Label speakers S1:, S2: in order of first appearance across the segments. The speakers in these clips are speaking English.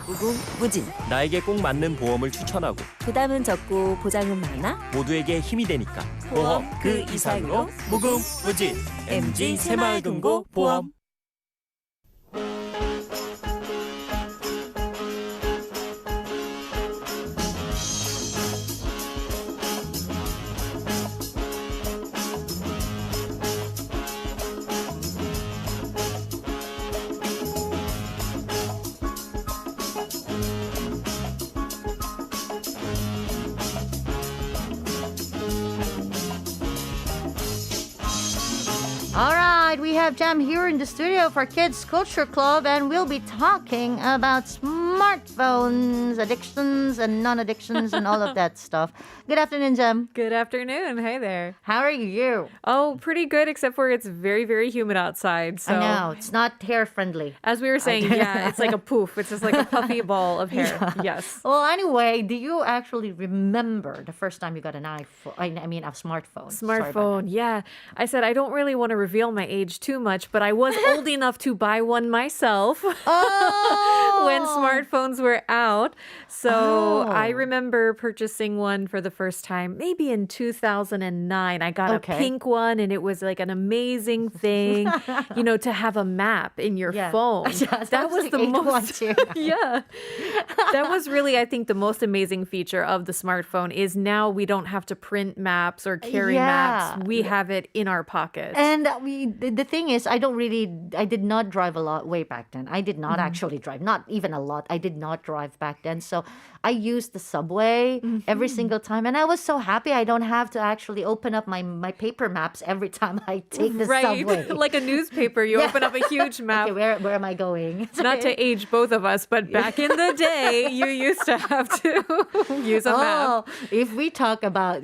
S1: 무궁무진.
S2: 나에게 꼭 맞는 보험을 추천하고
S1: 부담은 적고 보장은 많아.
S2: 모두에게 힘이 되니까
S1: 보험
S2: 그 이상으로 무궁무진. MG 새마을금고 보험.
S3: All right, we have Jam here in the studio for Kids Culture Club, and we'll be talking about smartphones, addictions and non-addictions and all of that stuff. Good afternoon, Jam.
S4: Good afternoon. Hey there.
S3: How are you?
S4: Oh, pretty good, except for it's very, very humid outside. So
S3: I know, it's not hair friendly.
S4: as we were saying, yeah, it's like a poof. It's just like a puffy ball of hair.
S3: Yeah.
S4: Yes.
S3: Well, anyway, do you actually remember the first time you got an iPhone? I mean, a smartphone. Sorry about
S4: Smartphone, yeah. I said I don't really want to reveal my age too much, but I was old enough to buy one myself
S3: Oh!
S4: when smartphones were out. So
S3: Oh.
S4: I remember purchasing one for the first time, maybe in 2009. I got
S3: Okay.
S4: a pink one, and it was like an amazing thing, to have a map in your
S3: Yeah.
S4: phone.
S3: Yeah,
S4: that was
S3: like
S4: the
S3: age one
S4: most.
S3: too.
S4: Yeah. That was really, I think, the most amazing feature of the smartphone is now we don't have to print maps or carry
S3: Yeah.
S4: maps. We have it in our pockets.
S3: And the thing is, I did not drive a lot way back then. I did not actually drive, not even a lot. I did not drive back then. So I used the subway every single time. And I was so happy I don't have to actually open up my paper maps every time I take the
S4: right.
S3: subway.
S4: Like a newspaper, you open up a huge map.
S3: Okay, where am I going?
S4: Not to age both of us, but back in the day, you used to have to use a map.
S3: Oh, if we talk about,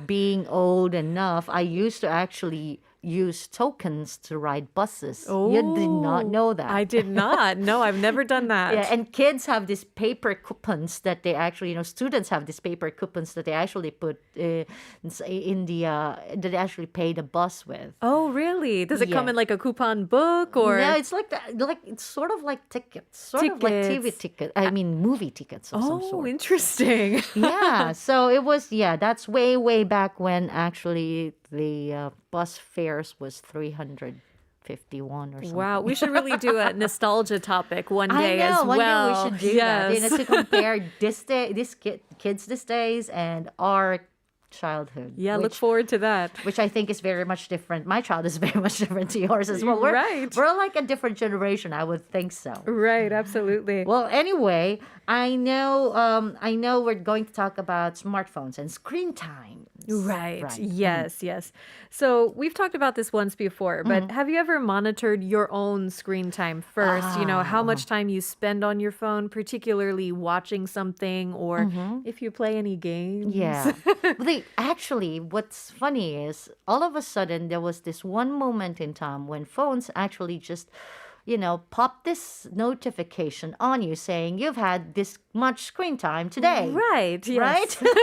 S3: being old enough, I used to actually use tokens to ride buses. You did not know that.
S4: I did not. No, I've never done that.
S3: Yeah, and kids have these paper coupons that they actually, students have these paper coupons that they actually put in the, that they actually pay the bus with.
S4: Oh, really? Does it come
S3: Yeah.
S4: in like a coupon book or?
S3: No, it's like that, it's sort of like tickets, sort of like TV
S4: Tickets.
S3: tickets. I mean, movie tickets of some
S4: Oh,
S3: sort.
S4: interesting.
S3: Yeah, so it was. Yeah, that's way back when actually the bus fares was 351 or something.
S4: Wow, we should really do a nostalgia topic one day
S3: I know.
S4: as
S3: One
S4: well.
S3: day we should do that.
S4: Yes.
S3: To compare kids these days and our childhood.
S4: Yeah, look
S3: which,
S4: forward to that.
S3: which I think is very much different. My child is very much different to yours as well. We're,
S4: Right.
S3: We're like a different generation. I would think so.
S4: Right, absolutely.
S3: Well, anyway, I know we're going to talk about smartphones and screen time.
S4: Right. Yes, yes. So we've talked about this once before, but have you ever monitored your own screen time first? How much time you spend on your phone, particularly watching something or if you play any games?
S3: Yeah. Actually, what's funny is all of a sudden there was this one moment in time when phones actually just, pop this notification on you saying you've had this much screen time today.
S4: Right. Yes.
S3: Right?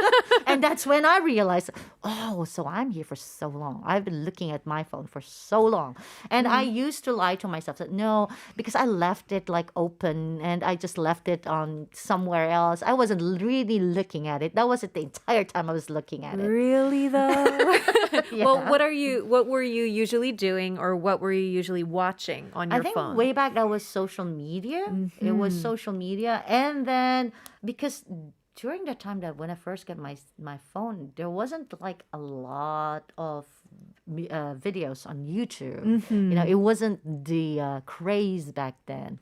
S3: And that's when I realized, so I'm here for so long. I've been looking at my phone for so long. And I used to lie to myself that no, because I left it like open and I just left it on somewhere else. I wasn't really looking at it. That wasn't the entire time I was looking at it.
S4: Really though?
S3: Yeah.
S4: Well, what were you usually doing or what were you usually watching on your
S3: I think
S4: phone?
S3: way back that was social media. It was social media. And then because during the time that when I first got my phone, there wasn't like a lot of videos on YouTube. It wasn't the craze back then.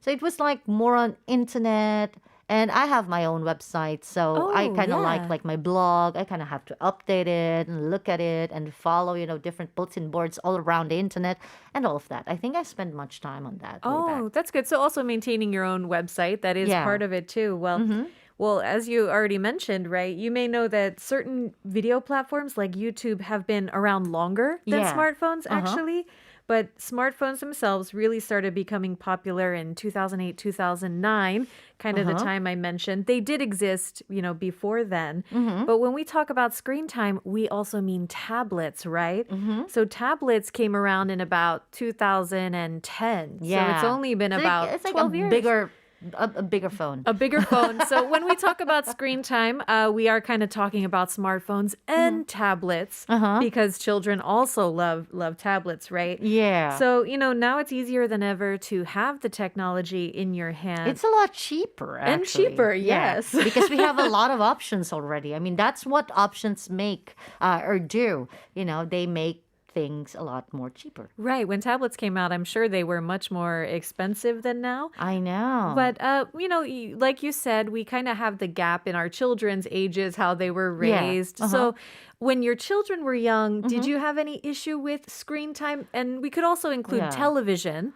S3: So it was like more on internet. And I have my own website, so I kind of
S4: yeah.
S3: like my blog. I kind of have to update it and look at it and follow, different bulletin boards all around the internet and all of that. I think I spend much time on that. way
S4: Oh,
S3: back.
S4: that's good. So also maintaining your own website, that is
S3: Yeah.
S4: part of it too. Well, as you already mentioned, right, you may know that certain video platforms like YouTube have been around longer than
S3: Yeah.
S4: smartphones actually. But smartphones themselves really started becoming popular in 2008, 2009, kind of the time I mentioned. They did exist, before then. But when we talk about screen time, we also mean tablets, right? So tablets came around in about 2010. So it's only been about
S3: It's like
S4: 12
S3: a
S4: years.
S3: a bigger phone.
S4: A bigger phone. So when we talk about screen time, we are kind of talking about smartphones and tablets because children also love tablets, right?
S3: Yeah.
S4: So, now it's easier than ever to have the technology in your hand.
S3: It's a lot cheaper, actually.
S4: And cheaper,
S3: Yeah,
S4: yes.
S3: because we have a lot of options already. I mean, that's what options make or do. They make things a lot more cheaper.
S4: Right. When tablets came out, I'm sure they were much more expensive than now.
S3: I know.
S4: But, like you said, we kind of have the gap in our children's ages, how they were raised. So when your children were young, did you have any issue with screen time? And we could also include television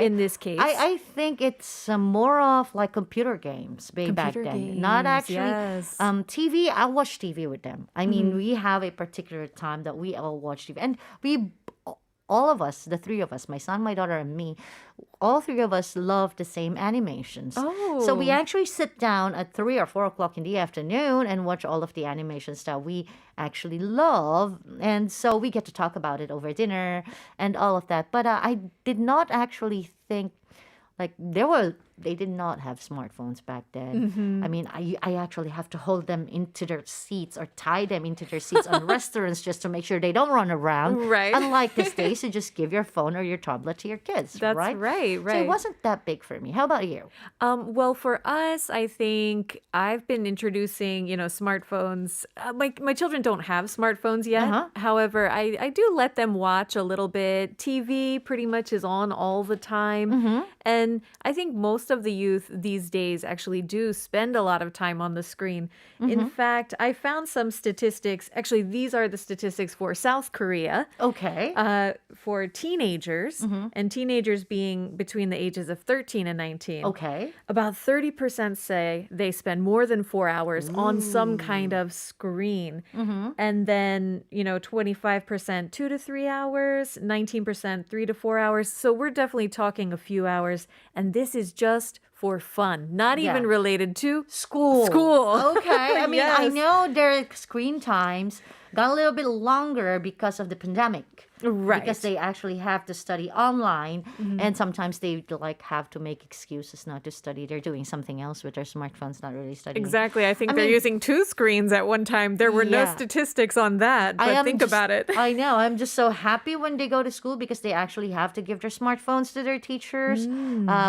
S4: in this case.
S3: I think it's more of like computer games back
S4: Computer
S3: then. Not
S4: games,
S3: actually
S4: yes.
S3: TV. I watch TV with them. I mean, we have a particular time that we all watch TV. And all of us, the three of us, my son, my daughter, and me, all three of us love the same animations. So we actually sit down at 3 or 4 o'clock in the afternoon and watch all of the animations that we actually love. And so we get to talk about it over dinner and all of that. But I did not actually think like they did not have smartphones back then. I mean, I actually have to hold them into their seats or tie them into their seats on restaurants just to make sure they don't run around.
S4: Right.
S3: Unlike these days, you just give your phone or your tablet to your kids.
S4: That's
S3: right.
S4: right.
S3: So it wasn't that big for me. How about you?
S4: Well, for us, I think I've been introducing, smartphones. My children don't have smartphones yet. However, I do let them watch a little bit. TV pretty much is on all the time. And I think most of the youth these days actually do spend a lot of time on the screen. In fact, I found some statistics. Actually, these are the statistics for South Korea.
S3: Okay.
S4: For teenagers, and teenagers being between the ages of 13 and 19.
S3: Okay.
S4: About 30% say they spend more than 4 hours on some kind of screen. And then, 25% 2 to 3 hours, 19% 3 to 4 hours. So we're definitely talking a few hours. And this is just for fun, not even related to
S3: School. Okay. I mean, I
S4: Yes.
S3: know their screen times got a little bit longer because of the pandemic.
S4: Right.
S3: Because they actually have to study online, and sometimes they have to make excuses not to study. They're doing something else with their smartphones, not really studying.
S4: Exactly. I think
S3: I
S4: they're
S3: mean-
S4: using 2 screens at one time. There were no
S3: Yeah.
S4: statistics on that, but think about it.
S3: I know. I'm just so happy when they go to school because they actually have to give their smartphones to their teachers.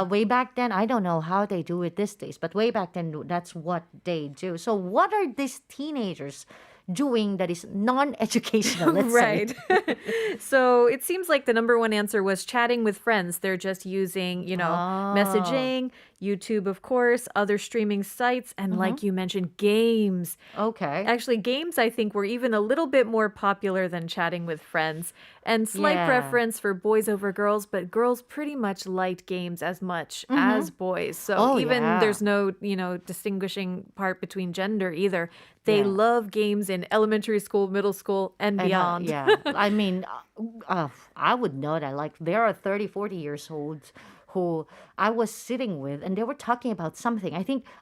S3: Way back then, I don't know how they do it these days, but way back then, that's what they do. So what are these teenagers doing that is non-educational, let's say?
S4: Right. So it seems like the number one answer was chatting with friends. They're just using, messaging, YouTube, of course, other streaming sites, and like you mentioned, games.
S3: Okay.
S4: Actually, games, I think, were even a little bit more popular than chatting with friends. And slight
S3: Yeah.
S4: preference for boys over girls, but girls pretty much liked games as much as boys. So
S3: Oh,
S4: even
S3: yeah.
S4: there's no, distinguishing part between gender either. They
S3: Yeah.
S4: love games in elementary school, middle school, and beyond.
S3: Yeah. I mean, I would know that. Like, there are 30, 40 years old who I was sitting with, and they were talking about something.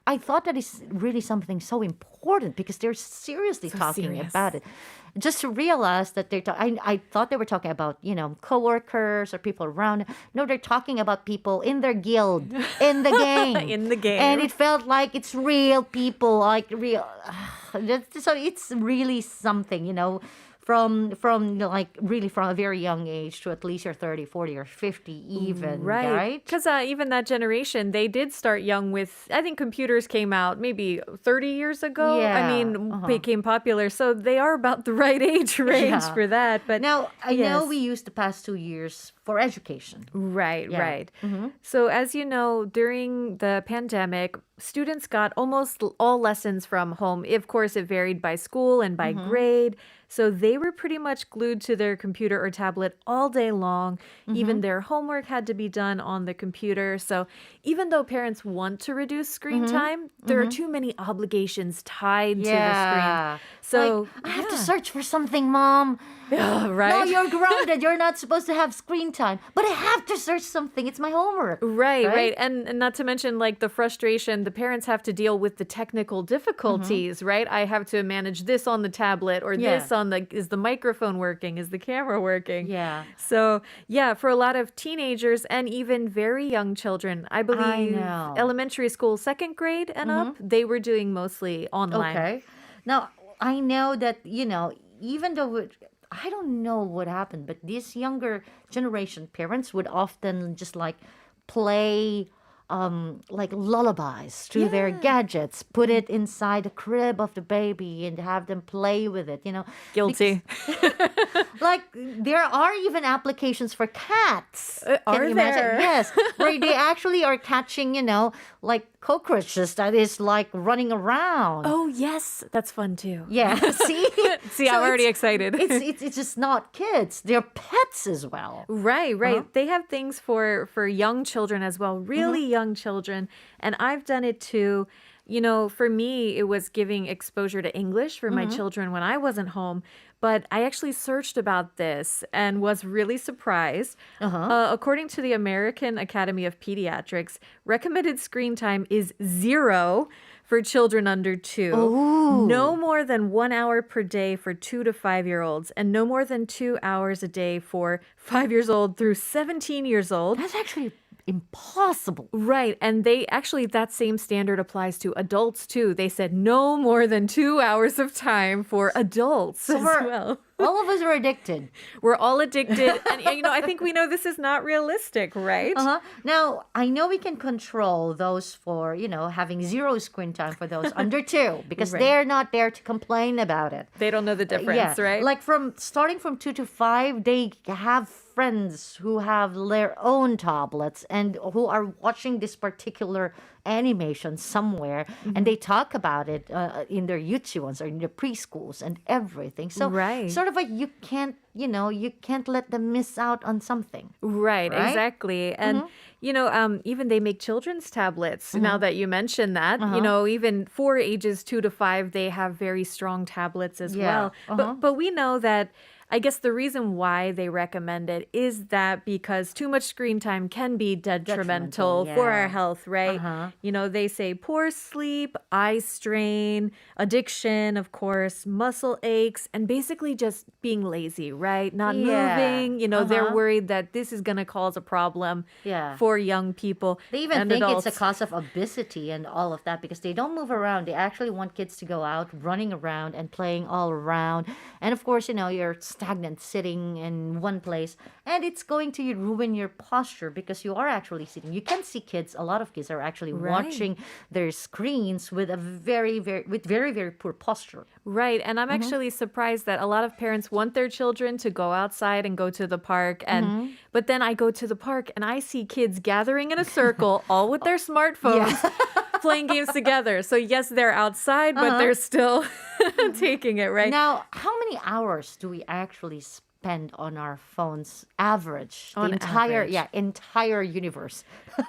S3: I thought that is really something so important because they're seriously talking
S4: serious.
S3: about it. Just to realize that I thought they were talking about, coworkers or people around. No, they're talking about people in their guild, in the game.
S4: In the game.
S3: And it felt like it's real people, like real. So it's really something, from like really from a very young age to at least you're 30, 40, or 50 even, right?
S4: Because even that generation, they did start young with, I think computers came out maybe 30 years ago.
S3: Yeah.
S4: I mean, became popular. So they are about the right age range
S3: Yeah.
S4: for that. But
S3: Now, I know
S4: yes.
S3: we used the past 2 years for education.
S4: Right,
S3: Yeah.
S4: right. So as you know, during the pandemic, students got almost all lessons from home. Of course, it varied by school and by grade. So they were pretty much glued to their computer or tablet all day long. Even their homework had to be done on the computer. So even though parents want to reduce screen time, there are too many obligations tied to the screen. So
S3: I have to search for something, Mom.
S4: right.
S3: No, you're grounded. You're not supposed to have screen time. But I have to search something. It's my homework.
S4: Right,
S3: Right?
S4: right. And not to mention like the frustration then the parents have to deal with the technical difficulties, right? I have to manage this on the tablet or this on is the microphone working? Is the camera working?
S3: Yeah.
S4: So, yeah, for a lot of teenagers and even very young children, I believe
S3: know.
S4: elementary school, second grade and up, they were doing mostly online.
S3: Okay. Now, I know that, even though I don't know what happened, but these younger generation parents would often just like play like lullabies through their gadgets, put it inside the crib of the baby and have them play with it,
S4: Guilty.
S3: Like there are even applications for cats. Can
S4: Are
S3: you imagine?
S4: there?
S3: Yes, where they actually are catching, like cockroaches that is like running around.
S4: Oh, yes. That's fun too.
S3: Yeah, see?
S4: See,
S3: So
S4: I'm already
S3: it's-
S4: excited.
S3: It's just not kids; they're pets as well.
S4: Right. They have things for young children as well, really young children. And I've done it too. For me, it was giving exposure to English for my children when I wasn't home. But I actually searched about this and was really surprised. According to the American Academy of Pediatrics, recommended screen time is 0 for children under 2. No more than 1 hour per day for 2 to 5-year-olds, and no more than 2 hours a day for 5 years old through 17 years old.
S3: That's actually impossible.
S4: Right. And that same standard applies to adults too. They said no more than 2 hours of time for adults as
S3: we're-
S4: well.
S3: All of us are addicted.
S4: We're all addicted. And, I think we know this is not realistic, right?
S3: Now, I know we can control those for, having 0 screen time for those under 2 because
S4: Right.
S3: they're not there to complain about it.
S4: They don't know the difference, right?
S3: Like starting from 2 to 5, they have friends who have their own tablets and who are watching this particular animation somewhere and they talk about it in their YouTube ones or in their preschools and everything. So
S4: Right.
S3: sort of like you can't let them miss out on something.
S4: Right,
S3: Right?
S4: exactly. And, even they make children's tablets. Now that you mention that, even for ages 2 to 5, they have very strong tablets as
S3: Yeah.
S4: well. But we know that I guess the reason why they recommend it is that because too much screen time can be detrimental for our
S3: yeah.
S4: health, right? They say poor sleep, eye strain, addiction, of course, muscle aches, and basically just being lazy, right? Not
S3: Yeah.
S4: moving. They're worried that this is going to cause a problem
S3: Yeah.
S4: for young people.
S3: They even
S4: and
S3: think
S4: adults.
S3: it's a cause of obesity and all of that because they don't move around. They actually want kids to go out running around and playing all around. And of course, you're stagnant sitting in one place and it's going to ruin your posture because you are actually sitting. You can see kids, a lot of kids are actually watching their screens with a very, very poor posture.
S4: Right. And I'm actually surprised that a lot of parents want their children to go outside and go to the park. But then I go to the park and I see kids gathering in a circle, all with their smartphones, playing games together. So yes, they're outside, but they're still taking it, right?
S3: Now, how many hours do we actually spend on our phones average?
S4: On
S3: the entire
S4: average.
S3: entire universe.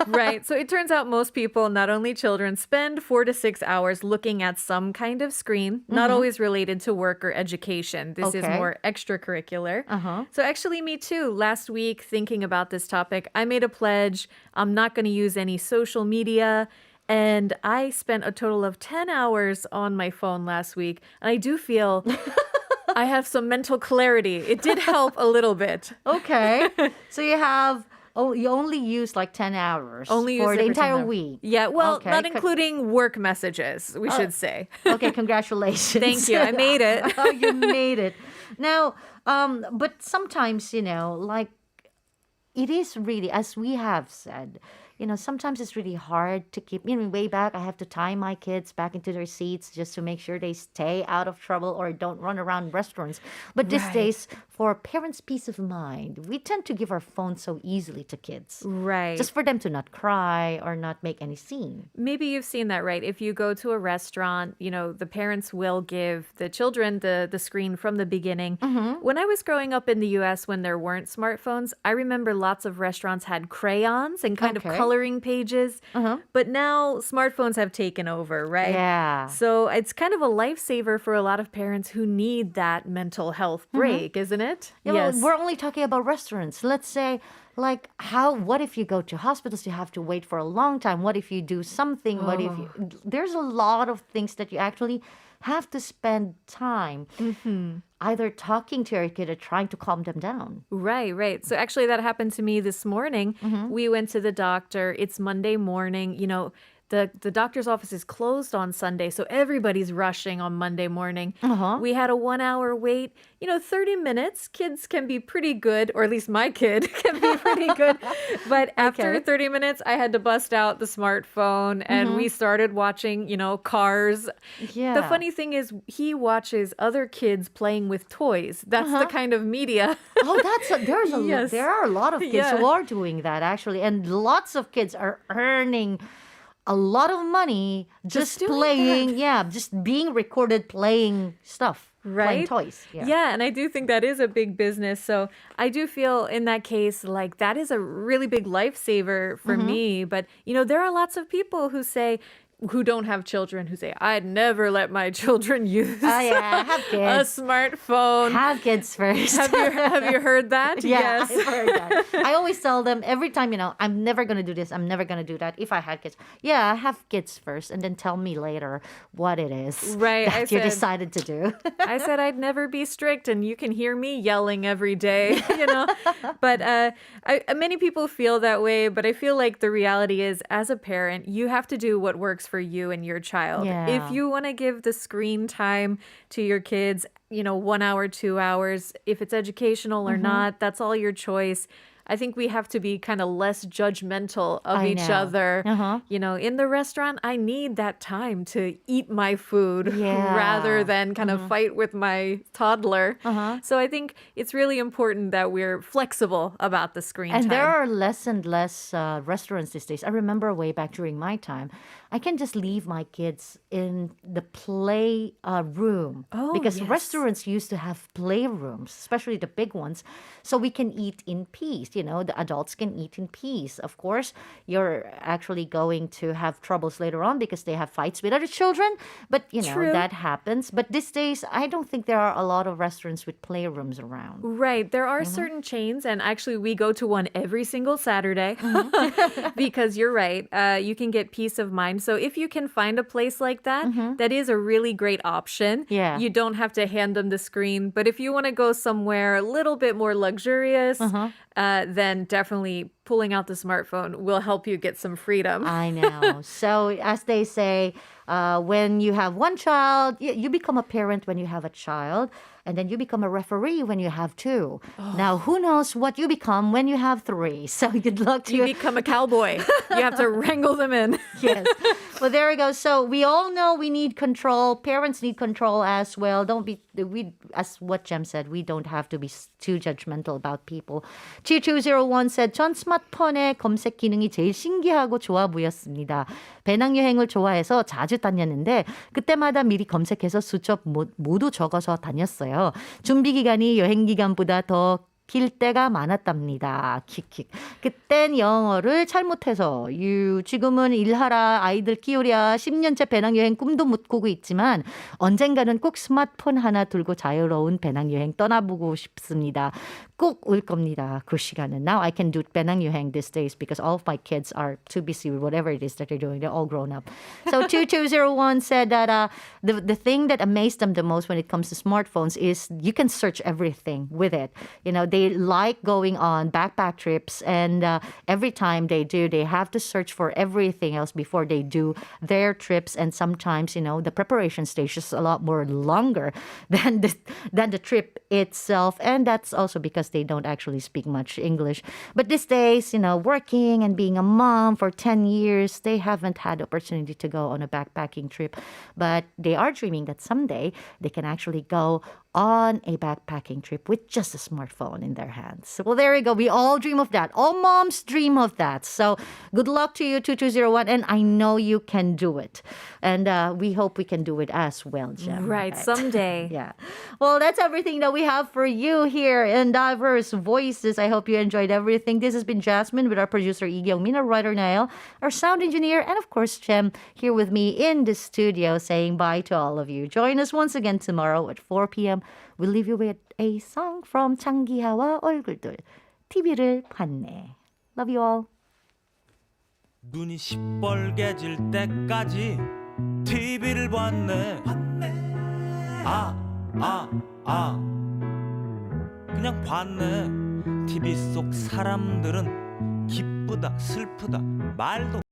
S4: Right. So it turns out most people, not only children, spend 4 to 6 hours looking at some kind of screen, not always related to work or education. This is
S3: Okay.
S4: more extracurricular. So actually, me too. Last week, thinking about this topic, I made a pledge. I'm not going to use any social media. And I spent a total of 10 hours on my phone last week. And I do feel I have some mental clarity. It did help a little bit.
S3: Okay. So you only use like 10 hours
S4: Only
S3: for
S4: use
S3: the
S4: it for 10
S3: entire
S4: hours.
S3: week.
S4: Yeah, well,
S3: Okay,
S4: not including work messages, we should say.
S3: Okay, congratulations.
S4: Thank you. I made it.
S3: Oh, you made it. Now, but sometimes, like it is really, as we have said, sometimes it's really hard to keep, way back, I have to tie my kids back into their seats just to make sure they stay out of trouble or don't run around restaurants. But these
S4: Right.
S3: days, for parents' peace of mind, we tend to give our phones so easily to kids.
S4: Right.
S3: Just for them to not cry or not make any scene.
S4: Maybe you've seen that, right? If you go to a restaurant, the parents will give the children the screen from the beginning. When I was growing up in the US, when there weren't smartphones, I remember lots of restaurants had crayons and kind of
S3: Okay.
S4: coloring pages. But now smartphones have taken over, right?
S3: Yeah.
S4: So it's kind of a lifesaver for a lot of parents who need that mental health break, isn't it?
S3: Yeah, well, we're only talking about restaurants. Let's say Like what if you go to hospitals, you have to wait for a long time? What if you do something? What if you, there's a lot of things that you actually have to spend time either talking to your kid or trying to calm them down.
S4: Right, right. So actually that happened to me this morning. We went to the doctor. It's Monday morning. You know, the doctor's office is closed on Sunday, so everybody's rushing on Monday morning. We had a 1 hour wait. You know, 30 minutes, kids can be pretty good, or at least my kid can be pretty good. But after 30 minutes, I had to bust out the smartphone and we started watching, you know, Cars.
S3: Yeah.
S4: The funny thing is he watches other kids playing with toys. That's the kind of media.
S3: Oh,
S4: Yes.
S3: there are a lot of kids
S4: Yeah.
S3: who are doing that actually, and lots of kids are earning a lot of money just
S4: doing
S3: playing, just being recorded playing stuff, playing
S4: Right?
S3: toys.
S4: Yeah, and I do think that is a big business. So I do feel in that case, like that is a really big lifesaver for me. But, you know, there are lots of people who don't have children who say, I'd never let my children use
S3: Oh yeah, have
S4: a
S3: kids.
S4: smartphone.
S3: Have kids first.
S4: Have you heard that?
S3: Yeah,
S4: Yes.
S3: I've heard that. I always tell them every time, I'm never going to do this. I'm never going to do that if I had kids. Yeah, have kids first and then tell me later what it is
S4: Right,
S3: that
S4: I
S3: you
S4: said-
S3: decided to do.
S4: I said I'd never be strict, and you can hear me yelling every day, you know. But many people feel that way. But I feel like the reality is, as a parent, you have to do what works for you and your child.
S3: Yeah.
S4: If you want to give the screen time to your kids, you know, 1 hour, 2 hours, if it's educational or not, that's all your choice. I think we have to be kind of less judgmental of
S3: I
S4: each
S3: know.
S4: other.
S3: Uh-huh.
S4: You know, in the restaurant, I need that time to eat my food
S3: Yeah.
S4: rather than kind of fight with my toddler. So I think it's really important that we're flexible about the screen
S3: And
S4: time.
S3: there are less and less restaurants these days. I remember way back during my time, I can just leave my kids in the play room
S4: Oh,
S3: because
S4: yes.
S3: restaurants used to have playrooms, especially the big ones, so we can eat in peace. You know, the adults can eat in peace. Of course, you're actually going to have troubles later on because they have fights with other children, but you know
S4: True.
S3: that happens. But these days, I don't think there are a lot of restaurants with playrooms around.
S4: Right. There are certain chains, and actually, we go to one every single Saturday because you're right. You can get peace of mind. So if you can find a place like that, that is a really great option.
S3: Yeah.
S4: You don't have to hand them the screen. But if you want to go somewhere a little bit more luxurious, then definitely pulling out the smartphone will help you get some freedom.
S3: I know. So, as they say, when you have one child, you become a parent when you have a child, and then you become a referee when you have two. Now, who knows what you become when you have three? So, good luck to
S4: You
S3: you.
S4: become a cowboy. You have to wrangle them in.
S3: Yes. Well, there we go. So we all know we need control. Parents need control as well. Don't be as what Jem said, we don't have to be too judgmental about people. 7201 said, 전 스마트폰의 검색 기능이 제일 신기하고 좋아 보였습니다. 배낭여행을 좋아해서 자주 다녔는데 그때마다 미리 검색해서 수첩 모두 적어서 다녔어요. 준비 기간이 여행 기간보다 더 길 때가 많았답니다. 킥킥. 그땐 영어를 잘못해서 지금은 일하라 아이들 키우랴 10년째 배낭여행 꿈도 못 꾸고 있지만 언젠가는 꼭 스마트폰 하나 들고 자유로운 배낭여행 떠나보고 싶습니다. 꼭 올 겁니다. 그 시간은. Now I can do 배낭여행 these days because all of my kids are too busy with whatever it is that they're doing. They're all grown up. So 2201 said that the thing that amazed them the most when it comes to smartphones is you can search everything with it. You know, they like going on backpack trips, and every time they do, they have to search for everything else before they do their trips. And sometimes, you know, the preparation stage is a lot more longer than the trip itself. And that's also because they don't actually speak much English. But these days, you know, working and being a mom for 10 years, they haven't had the opportunity to go on a backpacking trip. But they are dreaming that someday they can actually go on a backpacking trip with just a smartphone in their hands. Well, there you go. We all dream of that. All moms dream of that. So good luck to you, 2201. And I know you can do it. And we hope we can do it as well, Jem.
S4: Right, someday.
S3: Yeah. Well, that's everything that we have for you here in Diverse Voices. I hope you enjoyed everything. This has been Jasmine with our producer, Lee Kyung-min, our writer, Niall, our sound engineer, and of course, Jem, here with me in the studio saying bye to all of you. Join us once again tomorrow at 4 p.m. We'll leave you with a song from 창기하와 얼굴들. TV를 봤네. Love you all.
S5: 눈이 시뻘개질 때까지 TV를 봤네. 그냥 봤네. TV 속 사람들은 기쁘다 슬프다 말도